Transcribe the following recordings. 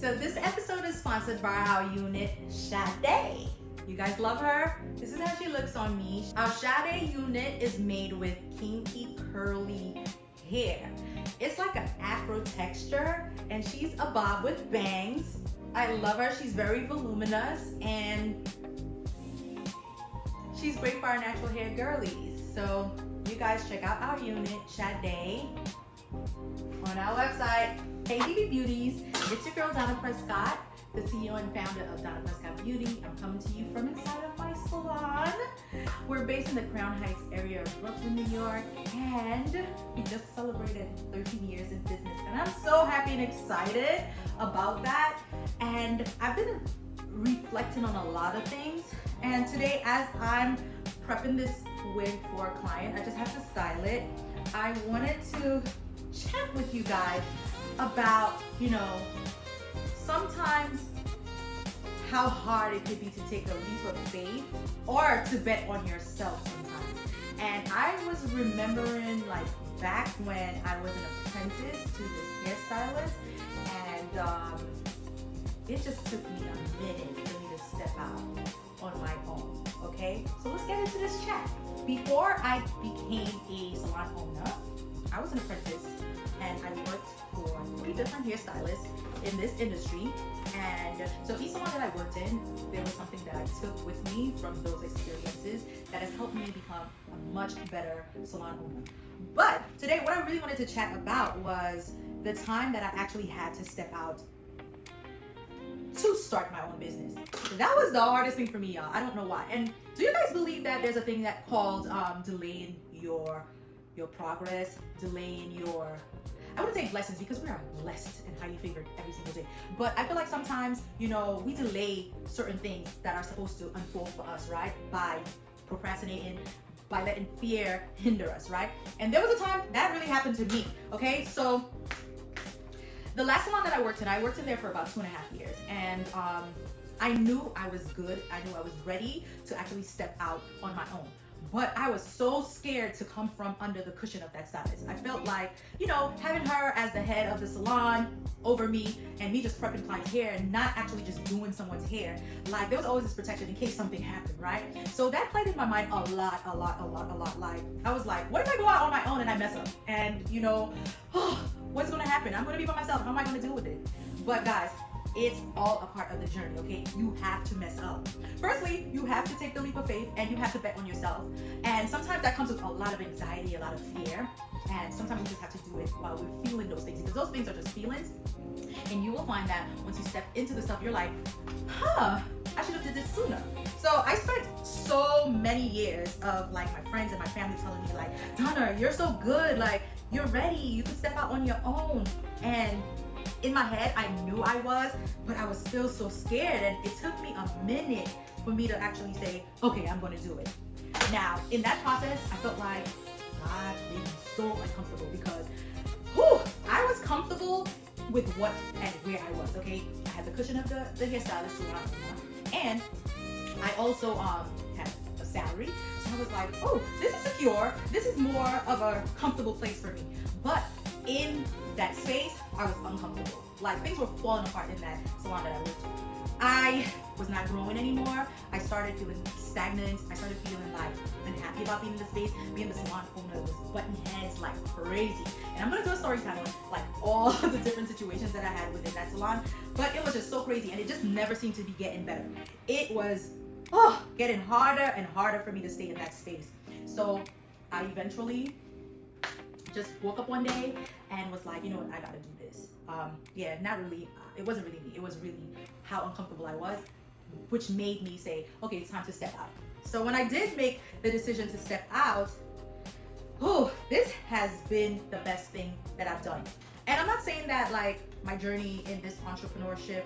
So this episode is sponsored by our unit, Sade. You guys love her? This is how she looks on me. Our Sade unit is made with kinky curly hair. It's like an afro texture, and she's a bob with bangs. I love her. She's very voluminous, and she's great for our natural hair girlies. So you guys check out our unit, Sade, on our website. Hey DP Beauties, it's your girl Donna Prescott, the CEO and founder of Donna Prescott Beauty. I'm coming to you from inside of my salon. We're based in the Crown Heights area of Brooklyn, New York, and we just celebrated 13 years in business. And I'm so happy and excited about that. And I've been reflecting on a lot of things. And today, as I'm prepping this wig for a client, I just have to style it. I wanted to chat with you guys about, sometimes how hard it could be to take a leap of faith or to bet on yourself sometimes. And I was remembering back when I was an apprentice to this hairstylist, and it just took me a minute for me to step out on my own, okay? So let's get into this chat. Before I became a salon owner, I was an apprentice, and I worked for 3 different hairstylists in this industry. And so each salon that I worked in, there was something that I took with me from those experiences that has helped me become a much better salon owner. But today, what I really wanted to chat about was the time that I actually had to step out to start my own business. That was the hardest thing for me, y'all. I don't know why. And do you guys believe that there's a thing that called delaying your progress, delaying your, I wouldn't say blessings, because we are blessed and highly favored every single day. But I feel like sometimes, we delay certain things that are supposed to unfold for us, right? By procrastinating, by letting fear hinder us, right? And there was a time that really happened to me, okay? So the last salon that I worked in there for about 2.5 years. And I knew I was good. I knew I was ready to actually step out on my own. But I was so scared to come from under the cushion of that stylist. I felt like, having her as the head of the salon over me and me just prepping clients' hair and not actually just doing someone's hair, there was always this protection in case something happened, right? So that played in my mind a lot. I was like, what if I go out on my own and I mess up? And, what's gonna happen? I'm gonna be by myself. How am I gonna deal with it? But guys, it's all a part of the journey, okay? You have to mess up. Firstly, you have to take the leap of faith, and you have to bet on yourself. And sometimes that comes with a lot of anxiety, a lot of fear. And sometimes we just have to do it while we're feeling those things, because those things are just feelings. And you will find that once you step into the stuff, you're like, I should have did this sooner. So I spent so many years of my friends and my family telling me Donna, you're so good. You're ready. You can step out on your own. And in my head, I knew I was, but I was still so scared. And it took me a minute for me to actually say, okay, I'm going to do it. Now, in that process, I felt like God made me so uncomfortable because I was comfortable with what and where I was, okay? I had the cushion of the hairstylist, and I also had a salary. So I was like, this is secure. This is more of a comfortable place for me. But in that space, I was uncomfortable. Things were falling apart in that salon that I worked in. I was not growing anymore. I started feeling stagnant. I started feeling unhappy about being in the space. Being the salon owner was butting heads like crazy. And I'm gonna do a story time on all the different situations that I had within that salon. But it was just so crazy, and it just never seemed to be getting better. It was getting harder and harder for me to stay in that space. So I eventually just woke up one day and was like, you know what, I gotta do this. Not really, it wasn't really me. It was really how uncomfortable I was, which made me say, okay, it's time to step out. So when I did make the decision to step out, this has been the best thing that I've done. And I'm not saying that my journey in this entrepreneurship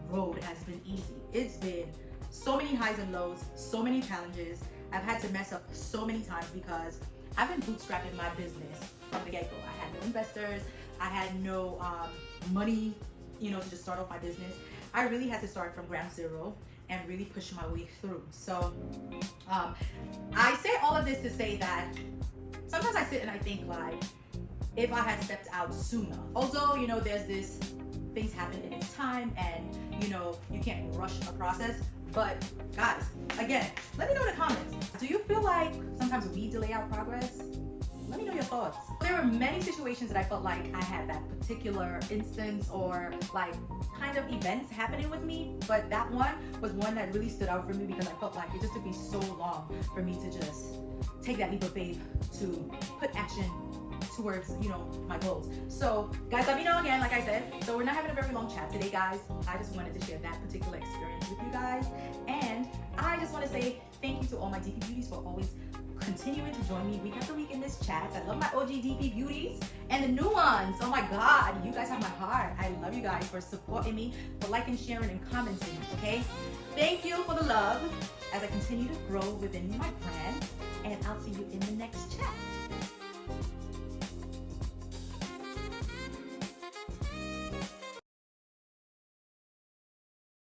road has been easy. It's been so many highs and lows, so many challenges. I've had to mess up so many times because I've been bootstrapping my business from the get-go. I had no investors. I had no money, to just start off my business. I really had to start from ground zero and really push my way through. So I say all of this to say that sometimes I sit and I think if I had stepped out sooner, although, there's this things happen in its time, and you know, you can't rush a process. But guys, again, let me know in the comments, do you feel like sometimes we delay our progress? Let me know your thoughts. There were many situations that I felt like I had that particular instance or like kind of events happening with me, but that one was one that really stood out for me because I felt like it just took me so long for me to just take that leap of faith to put action towards, you know, my goals. So guys, let me know again, like I said. So we're not having a very long chat today, guys. I just wanted to share that particular experience with you guys. And I just want to say thank you to all my DP Beauties for always continuing to join me week after week in this chat. I love my OG DP Beauties and the new ones. Oh my God, you guys have my heart. I love you guys for supporting me, for liking, sharing, and commenting, okay? Thank you for the love as I continue to grow within my brand, and I'll see you in the next chat.